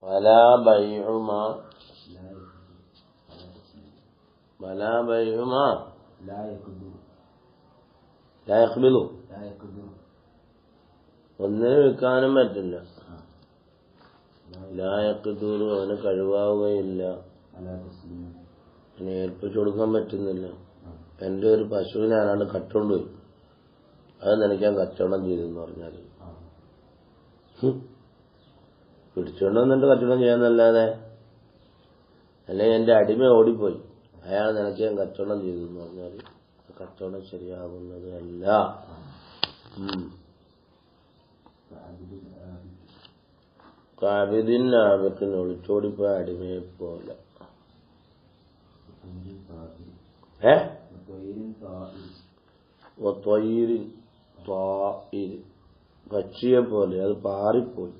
ولا بيع ما لا يقبل ഒന്നിനെ വിൽക്കാനും പറ്റില്ല. ലായക്കതൂർ അവന് കഴിവാവുകയില്ല, അതിനെ ഏൽപ്പിച്ചു കൊടുക്കാൻ പറ്റുന്നില്ല. എന്റെ ഒരു പശുവിനെ ആരാണ്ട് കട്ടുകൊണ്ടുപോയി, അത് നിനക്കാൻ കച്ചവടം ചെയ്തെന്ന് പറഞ്ഞാൽ പിടിച്ചുകൊണ്ട് വന്നിട്ട് കച്ചവടം ചെയ്യാന്നല്ലാതെ, അല്ലെങ്കിൽ എന്റെ അടിമ ഓടിപ്പോയി അയാൾ നിനക്ക് ഞാൻ കച്ചവടം ചെയ്തെന്ന് പറഞ്ഞാൽ കച്ചവടം ശരിയാകുന്നത് അല്ല. കാബിദിൻ ആബത്തിന് ഒളിച്ചോടിപ്പോയ അടിമയെ പോലെ, പക്ഷിയെ പോലെ അത് പാറിപ്പോയി.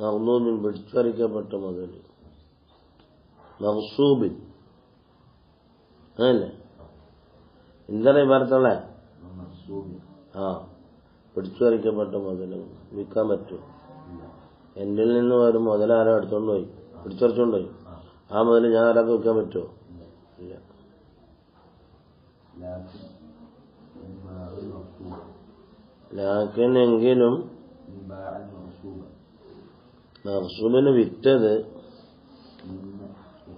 മഹ്ലൂബിൻ പിടിച്ചറിക്കപ്പെട്ട മുതൽ, മഹ്സൂബിൻ അതല്ലേ എന്താണ് പറഞ്ഞോളെ? പിടിച്ചുപറിക്കപ്പെട്ട മുതൽ വിൽക്കാൻ പറ്റുമോ? എന്റെ നിന്ന് ഒരു മുതൽ ആരോ എടുത്തോണ്ട് പോയി, പിടിച്ചറിച്ചോണ്ട് പോയി. ആ മുതൽ ഞാൻ ആരാൾക്ക് വിൽക്കാൻ പറ്റുമോ? ഇല്ല. ലാക്കിനെങ്കിലും മഹ്സൂബിന് വിറ്റത്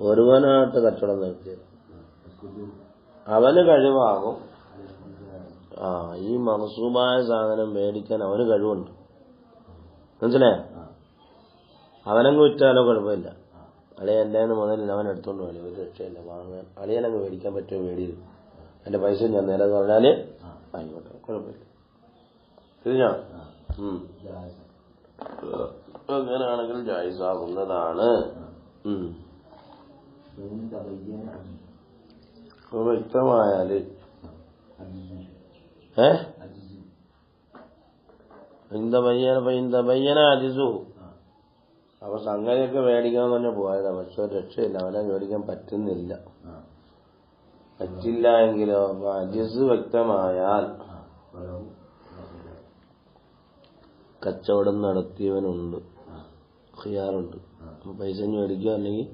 ഒരുവനായിട്ട് കച്ചവടം നടത്തിയത് അവന് കഴിവാകും. ഈ മഹ്സൂബായ സാധനം മേടിക്കാൻ അവന് കഴിവുണ്ട്, മനസ്സിലായോ? അവനങ്ങ് വിറ്റാലോ കുഴപ്പമില്ല. അളിയ എന്റെ മുതലിൽ അവൻ എടുത്തോണ്ട് പോയി, ഒരു രക്ഷയില്ല. വാങ്ങാൻ അളിയനങ്ങ് മേടിക്കാൻ പറ്റുമോ? മേടിയത് എന്റെ പൈസ ഞാൻ നേരെ പറഞ്ഞാല് ആയിക്കോട്ടെ, കുഴപ്പമില്ല. തിരിഞ്ഞോ? അങ്ങനെയാണെങ്കിൽ ജായിസാകുന്നതാണ്. വ്യക്തമായാല് അജിസു അപ്പൊ സംഗതിയൊക്കെ മേടിക്കാൻ തന്നെ പോയതാ, പക്ഷെ ഒരു രക്ഷയില്ല, അവനെ മേടിക്കാൻ പറ്റുന്നില്ല. പറ്റില്ല എങ്കിലോ അജിസ് വ്യക്തമായാൽ കച്ചവടം നടത്തിയവനുണ്ട്, ഖിയാറുണ്ട്. പൈസ മേടിക്കുക അല്ലെങ്കിൽ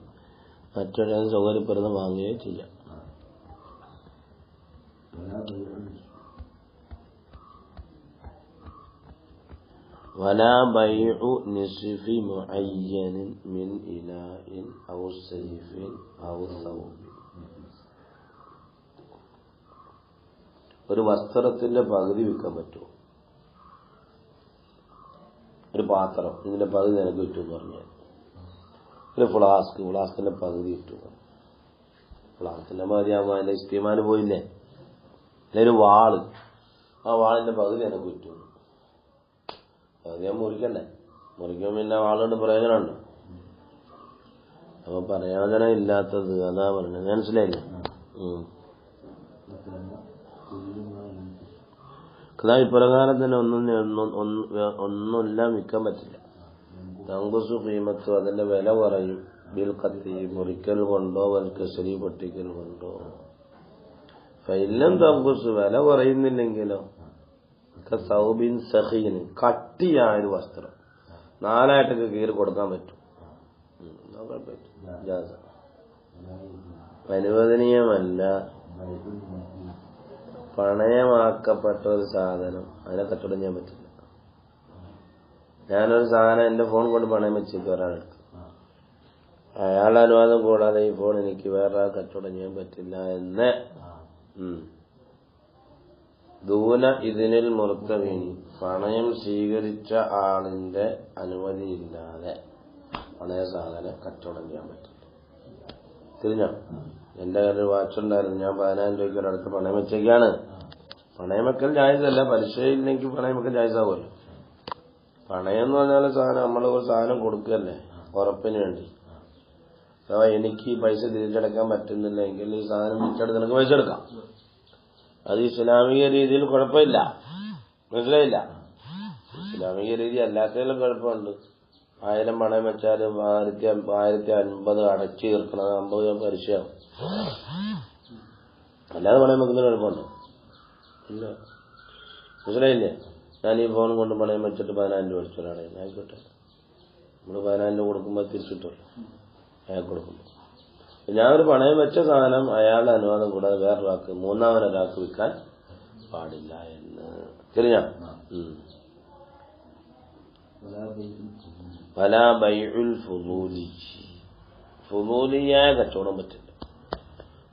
മറ്റൊരാൾ സൗകര്യപ്പെടുന്ന വാങ്ങുകയോ ചെയ്യാം. വലാ ബൈഉ നിസ്ഫി മുഅയ്യനിൻ മിൻ ഇനാഇൻ ഔ സൈഫിൻ ഔ സൗബിൻ. ഒരു വസ്ത്രത്തിന്റെ പകുതി വിൽക്കാൻ പറ്റുമോ? ഒരു പാത്രം, ഇതിന്റെ പകുതി നിനക്ക് വിറ്റു പറഞ്ഞാൽ, ഒരു ഫ്ലാസ്കിന്റെ പകുതി വിറ്റു. ഫ്ലാസ്കിന്റെ പകുതി ആകുമ്പോൾ അതിന്റെ ഇസ്തിമാല് പോയില്ലേ? അല്ലെ ഒരു വാള്, ആ വാളിന്റെ പകുതി എനിക്ക് വിറ്റു. പകുതി ഞാൻ മുറിക്കണ്ടേ? മുറിക്കുമ്പോൾ പിന്നെ വാളുകൊണ്ട് പ്രയോജനമുണ്ട്. അപ്പൊ പ്രയോജനം ഇല്ലാത്തത് അതാ പറഞ്ഞത്, മനസ്സിലായില്ലേ? ഇപ്രകാരം തന്നെ ഒന്നുമില്ല വിൽക്കാൻ പറ്റില്ല. തങ്കുസു ഖീമത്തു, അതിന്റെ വില കുറയും. ബിൽ ഖത്തി, മുറിക്കൽ കൊണ്ടോ വൽക്കസരി, പൊട്ടിക്കൽ കൊണ്ടോ. ഫൈലം തങ്കുസു, വില കുറയുന്നില്ലെങ്കിലോ സൗബിൻ സഖീന്, കട്ടിയായൊരു വസ്ത്രം 4 കീറി കൊടുക്കാൻ പറ്റും. അനുവദനീയമല്ല പണയമാക്കപ്പെട്ട ഒരു സാധനം, അതിനെ കച്ചവടം ചെയ്യാൻ പറ്റില്ല. ഞാനൊരു സാധനം എന്റെ ഫോൺ കൊണ്ട് പണയം വെച്ചേക്ക് ഒരാളെടുത്ത്, അയാളുടെ അനുവാദം കൂടാതെ ഈ ഫോൺ എനിക്ക് വേറെ കച്ചവടം ചെയ്യാൻ പറ്റില്ല എന്ന്. ദൂന ഇതിനിൽ മുർത്തവീനി, പണയം സ്വീകരിച്ച ആളിന്റെ അനുമതിയില്ലാതെ പണയ സാധനം കച്ചവടം ചെയ്യാൻ പറ്റില്ല. തിരിഞ്ഞോ? എന്റെ കയ്യിൽ ഒരു വാച്ച് ഉണ്ടായിരുന്നു, ഞാൻ 10,000 രൂപയ്ക്ക് ഒരിടത്ത് പണയം വെച്ചേക്കാണ്. പണയം വെക്കൽ ജായിസല്ല, പലിശയില്ലെങ്കിൽ പണയം വെക്കൽ ജായിസാവുമല്ലോ. പണയം എന്ന് പറഞ്ഞാൽ സാധനം, നമ്മളൊരു സാധനം കൊടുക്കല്ലേ ഉറപ്പിന് വേണ്ടി. അഥവാ എനിക്ക് ഈ പൈസ തിരിച്ചടക്കാൻ പറ്റുന്നില്ല എങ്കിൽ ഈ സാധനം തിരിച്ചെടുത്ത് നിനക്ക് പൈസ എടുക്കാം. അത് ഇസ്ലാമിക രീതിയിൽ കുഴപ്പമില്ല, മനസ്സിലായില്ല? ഇസ്ലാമിക രീതി അല്ലാത്തതിലും കുഴപ്പമുണ്ട്. 1000 പണയം വെച്ചാലും 1050 അടച്ചു തീർക്കണം, 50 പലിശയാവും. അല്ലാതെ പണയം വെക്കുന്ന കുഴപ്പമുണ്ടോ? ഇല്ല. മനസ്സിലായില്ലേ? ഞാൻ ഈ ഫോൺ കൊണ്ട് പണയം വെച്ചിട്ട് 10,000 രൂപ അടിച്ചു ഒരാളെ, ആയിക്കോട്ടെ, നമ്മൾ 10,000 രൂപ കൊടുക്കുമ്പോൾ തിരിച്ചിട്ടുള്ളൂ അയാൾ കൊടുക്കുമ്പോൾ. ഞാനൊരു പണയം വെച്ച സാധനം അയാളുടെ അനുവാദം കൂടാതെ വേറൊരാൾക്ക്, മൂന്നാമതൊരാൾക്ക് വിൽക്കാൻ പാടില്ല എന്ന് തിരിഞ്ഞ. വലാ ബൈഉൽ ഫുദൂലി, ഫുദൂലിയായ കച്ചവടം പറ്റില്ല.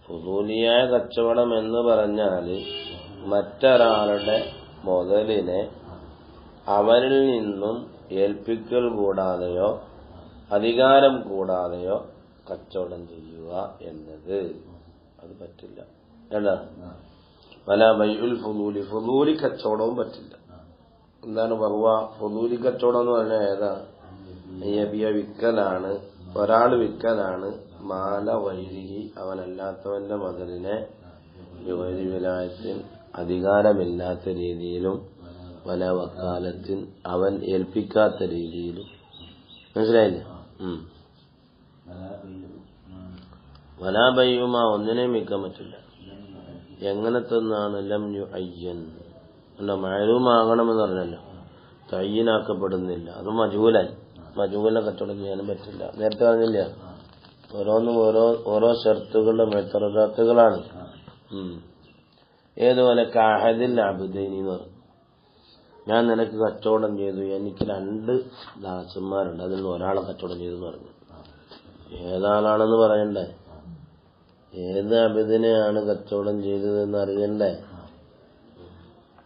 ഫുദൂലിയായ കച്ചവടം എന്ന് പറഞ്ഞാൽ മറ്റൊരാളുടെ മുതലിനെ അവരിൽ നിന്നും ഏൽപ്പിക്കൽ കൂടാതെയോ അധികാരം കൂടാതെയോ കച്ചവടം ചെയ്യുക എന്നത് അത് പറ്റില്ല. എന്താ വലാ ബൈഉൽ ഫുദൂലി, ഫുദൂലി കച്ചവടവും പറ്റില്ല. എന്താണ് പറയുക? ഫുദൂലി കച്ചവടം എന്ന് പറഞ്ഞാൽ ഏതാ? വിക്കലാണ്, ഒരാൾ വിക്കലാണ് മാല വൈരികി, അവനല്ലാത്തവന്റെ മതലിനെ യുവരി വിലായത്തിൽ അധികാരമില്ലാത്ത രീതിയിലും വല വക്കാലത്തിൽ അവൻ ഏൽപ്പിക്കാത്ത രീതിയിലും. മനസ്സിലായില്ലേ? വലാ ബൈഉമാ, ഒന്നിനെയും വിൽക്കാൻ പറ്റില്ല. എങ്ങനത്തെ ഒന്നാണ്? ലം യുഅയ്യൻ, മഅലൂമാകണമെന്ന് പറഞ്ഞല്ലോ, തയ്യനാക്കപ്പെടുന്നില്ല, അത് മജൂലായി. മജൂലിനെ കച്ചവടം ചെയ്യാനും പറ്റില്ല. നേരത്തെ പറഞ്ഞില്ല, ഓരോന്നും ഓരോ ഷർത്തുകളുടെ മെത്തറുകളാണ്. ഏതുപോലെ കാഹദിൽ അബ്ദൈനി എന്ന് പറഞ്ഞു, ഞാൻ നിനക്ക് കച്ചവടം ചെയ്തു, എനിക്ക് 2 ദാസന്മാരുണ്ട്, അതിൽ നിന്ന് ഒരാളെ കച്ചവടം ചെയ്തു എന്ന് പറഞ്ഞു. ഏതാളാണെന്ന് പറയണ്ടേ? ഏത് അബിദിനെയാണ് കച്ചവടം ചെയ്തതെന്ന് അറിയണ്ടേ?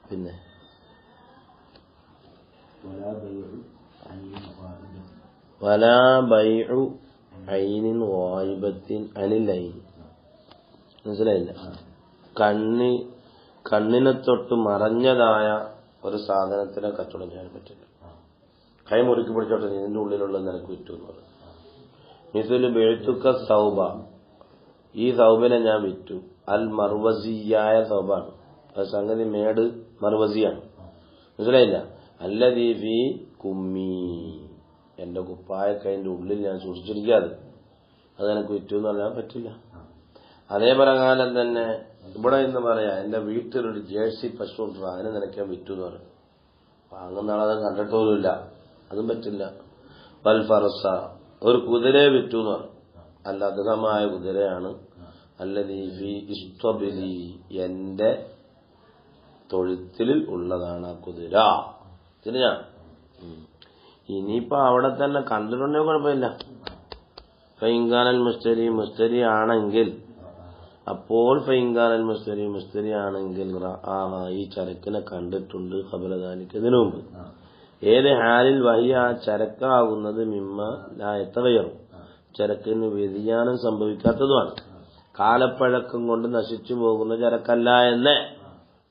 പിന്നെ വലാ ബൈഉ ഐനിൻ ഗായിബത്തിൻ അനിൽ ഐൻ. മനസ്സിലായില്ല? കണ്ണിനെ തൊട്ട് മറഞ്ഞതായ ഒരു സാധനത്തിനെ കച്ചവടം ചെയ്യാൻ പറ്റില്ല. കൈ മുറുക്കി പിടിച്ചോട്ടെ, ഇതിന്റെ ഉള്ളിലുള്ള നിനക്ക് വിറ്റു എന്ന് പറഞ്ഞു. മിഥുല് ബെഴുത്തുക്ക സൗബ, ഈ സൗബിനെ ഞാൻ വിറ്റു. അൽ മർവസിയായ സൗബാണ്, അത് സംഗതി മേട് മർവസിയാണ്. മനസ്സിലായില്ല? അല്ലദീ ഫീ കുമ്മി, എന്റെ കുപ്പായക്കൈന്റെ ഉള്ളിൽ ഞാൻ സൂക്ഷിച്ചിരിക്കാതെ അത് എനിക്ക് വിറ്റു എന്ന് പറഞ്ഞാൽ പറ്റില്ല. അതേ പ്രകാരം തന്നെ ഇവിടെ എന്ന് പറയാ, എന്റെ വീട്ടിലൊരു ജേഴ്സി പശു ഉണ്ട്, അതിനെ നിനക്കാൻ വിറ്റു എന്ന് പറയും. വാങ്ങുന്ന ആളത് കണ്ടിട്ടുമില്ല, അതും പറ്റില്ല. വൽ ഫർസ, ഒരു കുതിരയെ വിറ്റു എന്ന് പറയും. അല്ല അധികമായ കുതിരയാണ്. അല്ലദീ ഫീ ഇസ്തബിലി, എന്റെ തൊഴുത്തിൽ ഉള്ളതാണ് ആ കുതിര. തിരിഞ്ഞ ഇനിയിപ്പോ അവിടെ തന്നെ കണ്ടിട്ടുണ്ടെങ്കിൽ കുഴപ്പമില്ല. ഫൈൻകാനൽ മുസ്തരി, മുസ്തരി ആണെങ്കിൽ അപ്പോൾ ഫൈൻകാനൽ മുസ്തരി, മുസ്തരി ആണെങ്കിൽ ഈ ചരക്കിനെ കണ്ടിട്ടുണ്ട് ഖബലദാലിക്ക്, ഇതിനു മുമ്പ്. ഏത് ഹാലിൽ വഹിയ, ആ ചരക്കാകുന്നത് മിമ്മ ലാ യതഗയ്യറു, ചരക്കിന് വ്യതിയാനം സംഭവിക്കാത്തതുമാണ്, കാലപ്പഴക്കം കൊണ്ട് നശിച്ചു പോകുന്ന ചരക്കല്ല എന്ന്.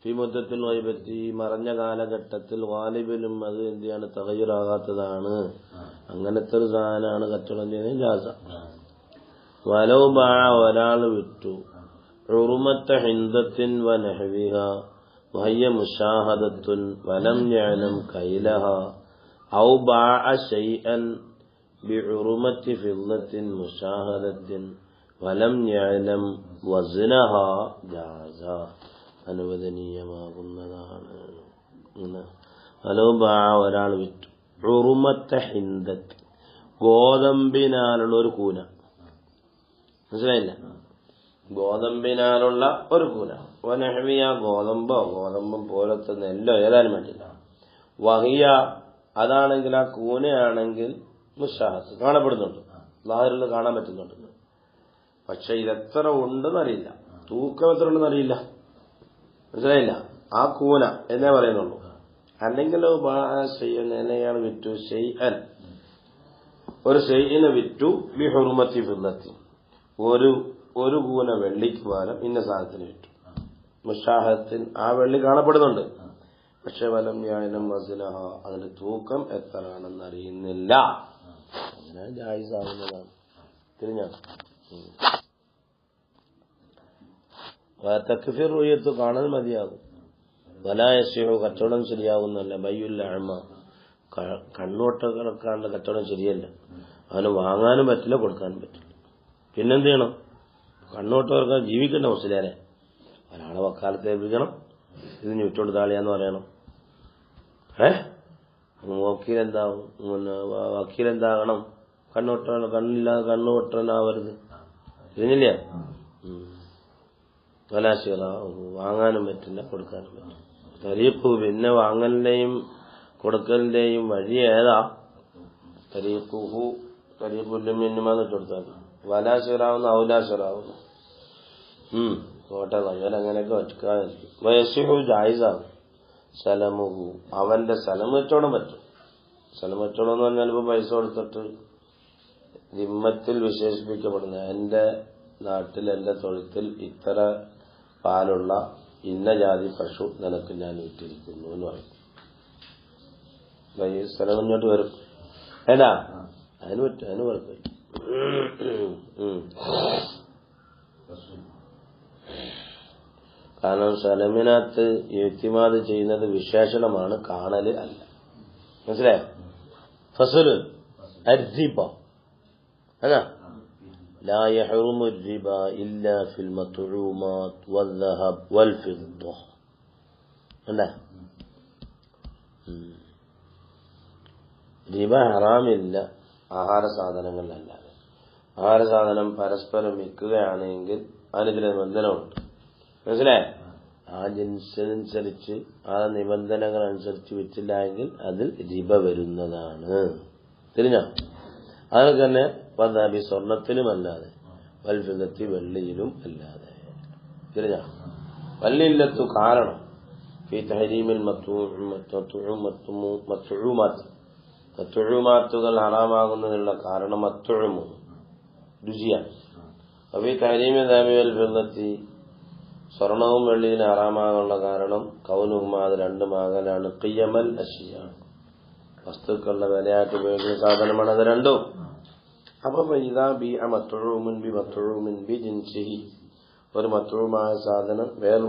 ഫിമുദ്ദത്തുൽ ഗൈബത്തി, മറഞ്ഞ കാലഘട്ടത്തിൽ ഗാലിബിലും അത് എന്തിയാണ് തഗയ്യുറാകാത്തതാണ്. അങ്ങനത്തെ ഒരു സാധനമാണ് കച്ചവടം ചെയ്യുന്നത് ജാസ. വലൗ ബാ, ഒരാൾ വിറ്റു, ഉറുമത്ത ഹിന്ദത്തിൻ വ നഹ്വിഹ വഹിയ മുശാഹദത്തുൻ വലം യഅലം കൈലഹ ഔ ബാഅ ശൈഅൻ ബിഉറുമത്തി ഫിദ്ദത്തിൻ മുശാഹദത്തിൻ വലം യഅലം വസ്നഹ ജാസ, അനുവദനീയമാകുന്നതാണ്. വലൗ ബാഅ, ഒരാൾ വിറ്റു, ഉറുമത്ത ഹിന്ദത്ത്, ഗോതമ്പിനാലുള്ള ഒരു കൂന. മനസ്സിലായില്ല? ഗോതമ്പിനാലുള്ള ഒരു കൂന. വനഹ്വിയ, ഗോതമ്പം പോലത്തെ നെല്ലോ ഏതായാലും പറ്റില്ല. വഹിയ, അതാണെങ്കിൽ ആ കൂനയാണെങ്കിൽ മുശാഹത്ത്, കാണപ്പെടുന്നുണ്ട്, ലാഹിറിൽ കാണാൻ പറ്റുന്നുണ്ട്. പക്ഷെ ഇതെത്ര ഉണ്ടെന്ന് അറിയില്ല, തൂക്കം എത്ര ഉണ്ടെന്ന് അറിയില്ല. മനസ്സിലായില്ല? ആ കൂന എന്നേ പറയുന്നുള്ളൂ. അല്ലെങ്കിലോ എന്നെയാണ് വിറ്റു, ഷെയ്അൻ, ഒരു ഷെയ്ഇനെ വിറ്റു, ബി ഹുർമത്തി ഫിദ്ദത്തി, ഒരു കൂന വെള്ളിക്ക് പകരം ഇന്ന സാധനത്തിന് വിറ്റു. മുശാഹത്തിൽ ആ വെള്ളി കാണപ്പെടുന്നുണ്ട്, പക്ഷെ വലം യഅലം വസ്നഹ, അതിന്റെ തൂക്കം എത്രയാണെന്ന് അറിയുന്നില്ല. അതിനാൽ ജായിസാവുന്നതാണ്. തിരിഞ്ഞ തക്ഫിർ റുയത്ത്, കാണൽ മതിയാകും. വലാ യസ്ഇഹു, കച്ചവടം ശരിയാകുന്നല്ല. ബൈഉൽ അഅമ, കണ്ണോട്ടക്കാണ്ട് കച്ചവടം ശരിയല്ല. അവന് വാങ്ങാനും പറ്റില്ല, കൊടുക്കാനും പറ്റില്ല. പിന്നെന്ത് ചെയ്യണം? കണ്ണോട്ടവർക്ക് ജീവിക്കേണ്ട മുസ്ലിയാരെ ഒരാളെ വക്കാലത്ത് ഏൽപ്പിക്കണം, ഇത് ഞുറ്റോട് താളിയാന്ന് പറയണം. വക്കീലെന്താവും? വക്കീലെന്താകണം? കണ്ണുപൊട്ടനാ കണ്ണുപൊട്ടനാവരുത്. ഇതിനില്ല. വാങ്ങാനും പറ്റില്ല, കൊടുക്കാനും പറ്റില്ല. തരീഖു പിന്നെ വാങ്ങലിന്റെയും കൊടുക്കലിന്റെയും വഴി ഏതാ? തരീഖുഹു തരീഖുല്ലുമിന്നുമാന്ന് കൊടുത്താൽ വലാശിറാവുന്ന ഔലാശിറാവുന്നു. കോട്ടെ അങ്ങനെയൊക്കെ ഒറ്റക്കാതിരിക്കും. വയസ്സിഹു ജായിസാവും സലമുഹു അവന്റെ സ്ഥലം വെച്ചോടാൻ പറ്റും. സ്ഥലം വെച്ചോടം എന്ന് പറഞ്ഞാൽ ഇപ്പൊ പൈസ കൊടുത്തിട്ട് ദിമ്മത്തിൽ വിശേഷിപ്പിക്കപ്പെടുന്ന എന്റെ നാട്ടിൽ എന്റെ തൊഴുത്തിൽ ഇത്ര പാലുള്ള ഇന്ന ജാതി പശു നിനക്ക് ഞാൻ വിറ്റിരിക്കുന്നു എന്ന് പറയും. ഈ സ്ഥലം ഇങ്ങോട്ട് വരും. ഏതാ അതിന് പറ്റും, അതിന് കുഴപ്പമില്ല. കാരണം സലമിനകത്ത് ഇത്തിമാദ് ചെയ്യുന്നത് വിശേഷണമാണ്, കാണല് അല്ല. മനസ്സിലായോ? ഫസല് അർരിബ അതാ لا يحرم الربا إلا في المطعومات والذهب والفضة. അല്ലേ? റിബ ഹറാമില്ല ആഹാര സാധനങ്ങളിലല്ലാതെ. ആഹാര സാധനം പരസ്പരം വിൽക്കുകയാണെങ്കിൽ അതിന് ചില നിബന്ധനമുണ്ട്. മനസ്സിലായേ? ആ ജിൻസനുസരിച്ച് ആ നിബന്ധനകൾ അനുസരിച്ച് വിറ്റില്ല എങ്കിൽ അതിൽ റിബ വരുന്നതാണ്. തിരിഞ്ഞോ? അതിൽ തന്നെ വദാബി സ്വർണത്തിലുമല്ലാതെ വൽഫിദത്തി വെള്ളിയിലും അല്ലാതെ. തിരിഞ്ഞോ? വല്ലില്ലത്തു കാരണം ഫീ തഹരീമിൽ മത്തുഴുമാത്തുകൾ ഹറാമാകുന്നതിനുള്ള കാരണം മത്തുഴുമു രുചിയാണ്. അപ്പൊ ഈ തഹരീമി ദാബി വൽഫിദത്തി സ്വർണവും വെള്ളിയിലും ഹറാമാകാനുള്ള കാരണം കൗനുഹുമാ അത് രണ്ടുമാകലാണ്. ഖിയമൽ അശിയ വസ്തുക്കളുടെ വിലയായിട്ട് ഉപയോഗിക്കുന്ന സാധനമാണ് അത് രണ്ടും. അപ്പൊ ഒരു മത്തുഴുമായ സാധനം വേറൊരു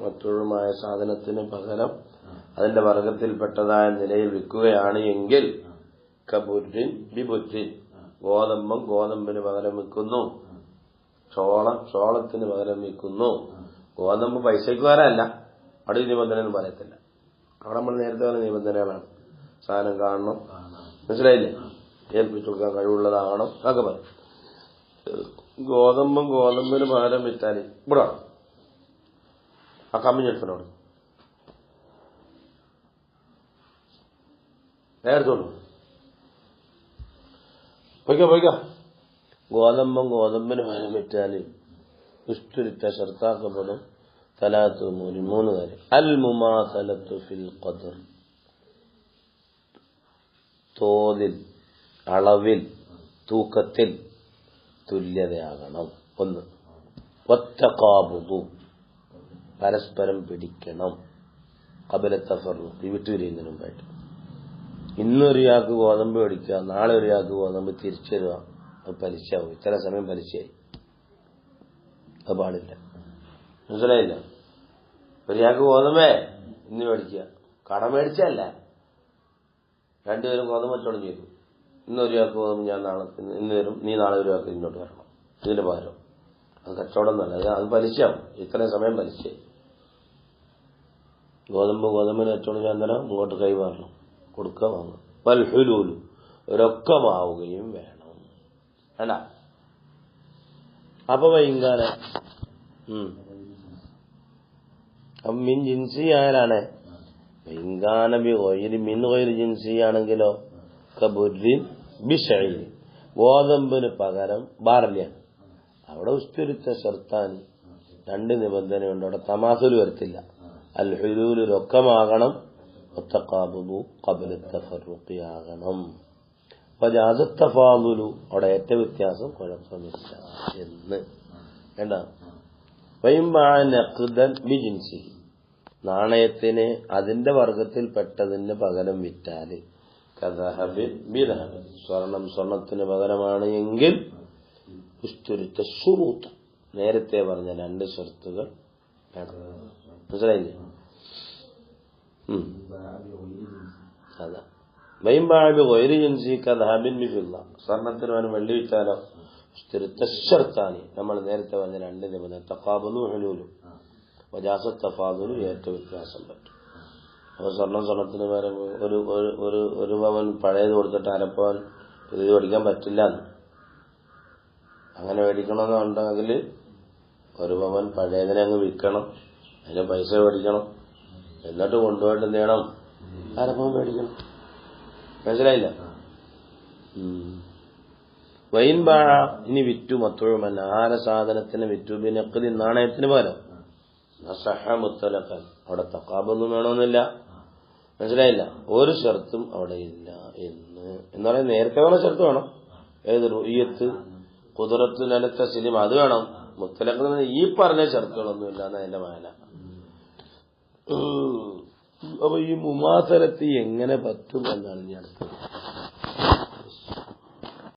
മത്തുഴുമായ സാധനത്തിന് പകരം അതിന്റെ വർഗത്തിൽപ്പെട്ടതായ നിലയിൽ വിൽക്കുകയാണ് എങ്കിൽ കബുദ്ദിൻ ബിബുദ്ദിൻ ഗോതമ്പിന് പകരം വിൽക്കുന്നു, ചോളത്തിന് പകരം വിൽക്കുന്നു. ഗോതമ്പ് പൈസയ്ക്ക് വരല്ല, അവിടെ നിബന്ധന പറയത്തില്ല. അവിടെ നമ്മൾ നേരത്തെ പറഞ്ഞ നിബന്ധനകളാണ്. സാധനം കാണണം, മനസ്സിലായില്ലേ? ഏൽപ്പിച്ചു കൊടുക്കാൻ കഴിവുള്ളതാകണം, അതൊക്കെ പറയും. ഗോതമ്പിന് പകരം വിറ്റാല് ഇവിടെ ആ കമ്മിഞ്ഞെടുത്തിനോട് നേരത്തോളൂ പോയിക്കോ. ഗോതമ്പിന് പകരം വിറ്റാല് ഇഷ്ടിരിട്ട ഷർത്താക്കപ്പെടും. തലാത്ത് 3 കാര്യം. അൽ മുമാസലത്തു ഫിൽ ഖദർ തോതിൽ, അളവിൽ, തൂക്കത്തിൽ തുല്യതയാകണം. 1. വത്തഖാബുദു പരസ്പരം പിടിക്കണം. ഖബല തഫറുഖ് വിട്ടുപിരിയുന്നതിന് മുമ്പായിട്ട്. ഇന്നൊരാൾക്ക് ഗോതമ്പ് പിടിക്കുക, നാളെ ഒരാൾക്ക് ഗോതമ്പ് തിരിച്ചു തരിക, അത് പലിശയാവും. ഇത്ര സമയം പലിശയായി, അത് പാടില്ല. മനസ്സിലായില്ല? ഒരാൾക്ക് ഗോതമ്പേ ഇന്ന് മേടിക്കുക, കട മേടിച്ചല്ല. രണ്ടുപേരും ഗോതമ്പ് കച്ചവടം ചെയ്തു. ഇന്നൊരാൾക്ക് ഗോതമ്പ് ഞാൻ നാളെ ഇന്ന് വരും, നീ നാളെ ഒരാൾക്ക് ഇങ്ങോട്ട് വരണം, ഇതിന് പകരം. അത് കച്ചവടം എന്നല്ല, അത് പലിശയാവും. ഇത്രയും സമയം പലിശയായി. ഗോതമ്പിന് കച്ചവടം ഞാൻ തരാം, ഇങ്ങോട്ട് കൈമാറണം, കൊടുക്കുക, വാങ്ങുക. വൽഹുലൂലു രൊക്കമാവുകയും വേണം. അല്ല അപ്പൊ വൈകാല മിൻ ജിൻസി ആയാലാണ്. വൈകാനബി മിൻ ഗൈരി ജിൻസി ആണെങ്കിലോ കബുദ്ദിൻ ബിശഈർ ഗോതമ്പിന് പകരം ബാർലിയാണ്. അവിടെ ഉസ്തുരിച്ച ഷർത്താനി 2 നിബന്ധനയുണ്ട്. അവിടെ തമാസുൽ വരത്തില്ല. അൽ ഹുലൂല് രൊക്കമാകണം, വത്തഖാബുദു ഖബ്ല തഫറുഖി ആകണം. വജാസ തഫാദുലു അവിടെ ഏറ്റ വ്യത്യാസം കുഴപ്പമില്ല എന്ന് വേണ്ട. വൈമാനഖ്ദൻ ബിജിൻസി നാണയത്തിന് അതിന്റെ വർഗത്തിൽപ്പെട്ടതിന് പകരം വിറ്റാല് കദഹബിൻ ബിദഹബിൻ സ്വർണത്തിന് പകരമാണ് എങ്കിൽ ഉസ്തുരിച്ച ശുറൂത്ത് നേരത്തെ പറഞ്ഞ 2 ഷർത്തുകൾ വേണം. മനസ്സിലായില്ലേ? അതാ വൈംബാബി ഗൈരി ജിൻസി കദഹബിൻ ബിഫിദ്ദ സ്വർണത്തിന് പകരം വെള്ളി വിറ്റാലോ ഉസ്തുരിച്ച ഷർത്താനി നമ്മൾ നേരത്തെ പറഞ്ഞ 2 നിബന്ധന തഖാബുദു ഹുലൂലു വജാസ തഫാദുലു ഏറ്റ വ്യത്യാസം പറ്റും. അപ്പൊ സ്വർണത്തിന് പകരം ഒരു പവൻ പഴയത് കൊടുത്തിട്ട് അരപ്പവൻ പുതിയത് മേടിക്കാൻ പറ്റില്ല. അങ്ങനെ മേടിക്കണമെന്നുണ്ടെങ്കിൽ ഒരു പവൻ പഴയതിനെ അങ്ങ് വിൽക്കണം, അതിന് പൈസ മേടിക്കണം, എന്നിട്ട് കൊണ്ടുപോയിട്ട് എന്ത് ചെയ്യണം, അരപ്പവൻ മേടിക്കണം. മനസ്സിലായില്ല? വൈൻ ബാഴ ഇനി വിറ്റു മത്തുഴുമല്ല ആഹാര സാധനത്തിന് വിറ്റു ബിനഖ്ലി നാണയത്തിന് പകരം നസഹ മുത്തലഖൻ. അവിടെ തഖാബൊന്നും വേണമെന്നില്ല. മനസ്സിലായില്ല? ഒരു ഷർത്തും അവിടെ ഇല്ല എന്ന് പറയുന്നത് നേരത്തെ വേണം ഷർത്ത് വേണം. ഏത് റുഇയത്ത് ഖുദ്റത്ത് നലത്ത സിലിം അത് വേണം. മുത്തലഖ് ഈ പറഞ്ഞ ഷർത്തുകളൊന്നും ഇല്ല എന്ന് അതിന്റെ മാന. അപ്പൊ ഈ മുമാസലത്ത് എങ്ങനെ പറ്റും എന്നാണ് ഞാൻ അടുത്തത്.